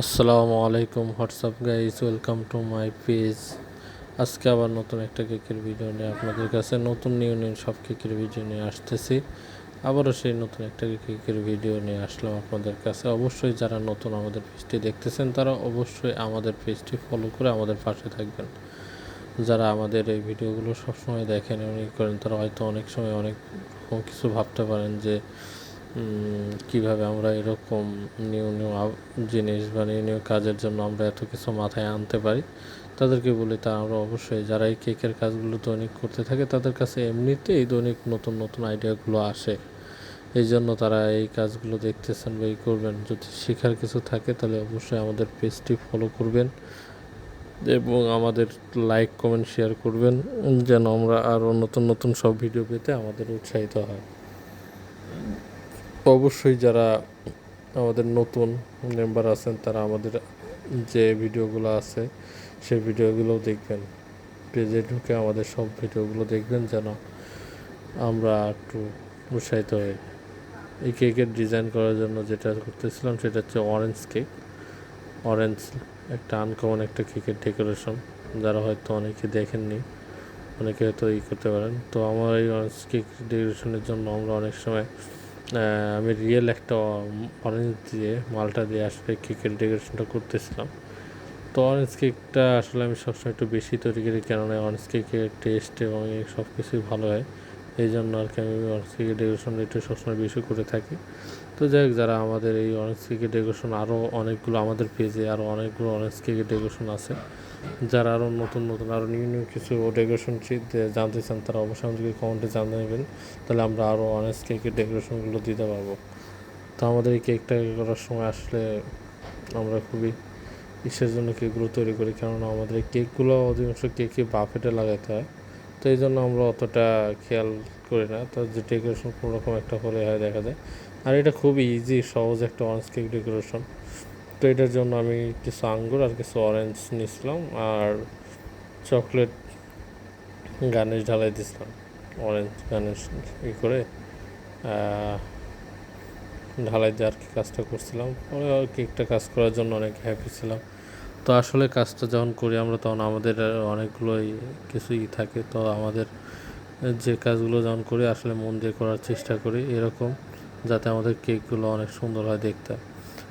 আসসালামু আলাইকুম WhatsApp guys, welcome to my page. আজকে আবার নতুন একটা কেকের ভিডিও নিয়ে আপনাদের কাছে নতুন নিউ সব কেকের ভিডিও নিয়ে আসতেছি। আবারও সেই নতুন একটা কেকের ভিডিও নিয়ে আসলাম আপনাদের কাছে। অবশ্যই যারা নতুন আমাদের পেজটি দেখতেছেন তারা অবশ্যই আমাদের পেজটি ফলো করে আমাদের পাশে থাকবেন। যারা আমাদের এই ভিডিওগুলো সবসময় দেখেন এবং করেন তারা হয়তো অনেক সময় অনেক কিছু ভাবতে পারেন যে কিভাবে আমরা এরকম নিউ জিনিস বা নিউ কাজের জন্য আমরা এত কিছু মাথায় আনতে পারি। তাদেরকে বলি তা আমরা অবশ্যই যারা এই কেকের কাজগুলো দৈনিক করতে থাকে তাদের কাছে এমনিতেই দৈনিক নতুন নতুন আইডিয়াগুলো আসে। এই জন্য তারা এই কাজগুলো দেখতেছেন বা এই করবেন। যদি শেখার কিছু থাকে তাহলে অবশ্যই আমাদের পেজটি ফলো করবেন এবং আমাদের লাইক কমেন্ট শেয়ার করবেন, যেন আমরা আরও নতুন নতুন সব ভিডিও পেতে আমাদের উৎসাহিত হয়। অবশ্যই যারা আমাদের নতুন মেম্বার আছেন তারা আমাদের যে ভিডিওগুলো আছে সেই ভিডিওগুলোও দেখবেন। পেজে ঢুকে আমাদের সব ভিডিওগুলো দেখবেন যেন আমরা একটু উৎসাহিত হই। এই কেকের ডিজাইন করার জন্য যেটা করতেছিলাম সেটা হচ্ছে অরেঞ্জ কেক। অরেঞ্জ একটা আনকমন একটা কেকের ডেকোরেশন, যারা হয়তো অনেকে দেখেননি, অনেকে হয়তো করতে পারেন। তো আমার এই অরেঞ্জ কেক ডেকোরেশনের জন্য আমরা অনেক সময় আমি রিয়েল একটা অরেঞ্জ দিয়ে মালটা দিয়ে আসলে কেকের ডেকোরেশনটা করতেছিলাম। তো অরেঞ্জ কেকটা আসলে আমি সবসময় একটু বেশি তৈরি করি, কেননা অরেঞ্জ কেকের টেস্ট এবং সব কিছুই ভালো হয়। এই জন্য আর কি আমি অরেঞ্জ কেকের ডেকোরেশনটা একটু সবসময় বেশি করে থাকি। তো যাই হোক, যারা আমাদের এই অরেঞ্জ কেকের ডেকোরেশন আরও অনেকগুলো আমাদের পেজে আরও অনেকগুলো অরেঞ্জ কেকের ডেকোরেশন আছে, যারা আরও নতুন নতুন আরও নিউ কিছু ডেকোরেশন জানতে চান তারা অবশ্যই আমাদেরকে কমেন্টে জানাবেন, তাহলে আমরা আরও অরেঞ্জ কেকের ডেকোরেশনগুলো দিতে পারবো। তো আমাদের এই কেকটা করার সময় আসলে আমরা খুবই ইসের জন্য কেকগুলো তৈরি করি, কেননা আমাদের এই কেকগুলো অধিকাংশ কেকে বাফেটে লাগাতে হয়। তো এই জন্য আমরা অতটা খেয়াল করি না, তো যে ডেকোরেশন কোনো রকম একটা হলে হয় দেখা যায়। আর এটা খুবই ইজি সহজ একটা অরেঞ্জ কেক ডেকোরেশন। তো এটার জন্য আমি কিছু আঙ্গুর আর কিছু অরেঞ্জ নিয়েছিলাম আর চকলেট গার্নিশ ঢালাই দিয়েছিলাম। অরেঞ্জ গার্নিশ করে ঢালাই দিয়ে আর কি কাজটা করছিলাম। পরে কেকটা কাজ করার জন্য অনেক হ্যাপি ছিলাম। তো আসলে কাজটা যখন করি আমরা তখন আমাদের অনেকগুলোই কিছুই থাকে। তো আমাদের যে কাজগুলো যখন করি আসলে মন দিয়ে করার চেষ্টা করি এরকম, যাতে আমাদের কেকগুলো অনেক সুন্দর হয় দেখতে।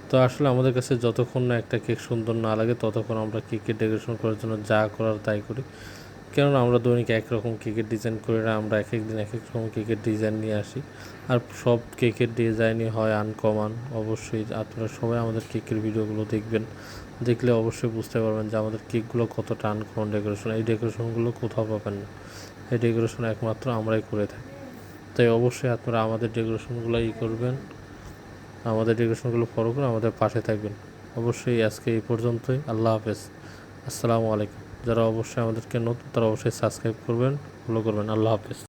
তো আসলে আমাদের কাছে যতক্ষণ না একটা কেক সুন্দর না লাগে ততক্ষণ আমরা কেকের ডেকোরেশন করার জন্য যা করার তাই করি। কেননা আমরা দৈনিক একরকম কেকের ডিজাইন করি না, আমরা এক এক দিন এক এক রকম কেকের ডিজাইন নিয়ে আসি। আর সব কেকের ডিজাইনই হয় আনকমন। অবশ্যই আপনারা সবাই আমাদের কেকের ভিডিওগুলো দেখবেন, দেখলে অবশ্যই বুঝতে পারবেন যে আমাদের কেকগুলো কতটা আনকমন ডেকোরেশন। এই ডেকোরেশনগুলো কোথাও পাবেন না, এই ডেকোরেশন একমাত্র আমরাই করে থাকি। তাই অবশ্যই আপনারা আমাদের ডেকোরেশনগুলো করবেন, আমাদের ডেকোরেশনগুলো ফলো করে আমাদের পাশে থাকবেন। অবশ্যই আজকে এই পর্যন্তই। আল্লাহ হাফেজ, আসসালামু আলাইকুম। যারা অবশ্যই আমাদেরকে নতুন তারা অবশ্যই সাবস্ক্রাইব করবেন, ফলো করবেন। আল্লাহ হাফেজ।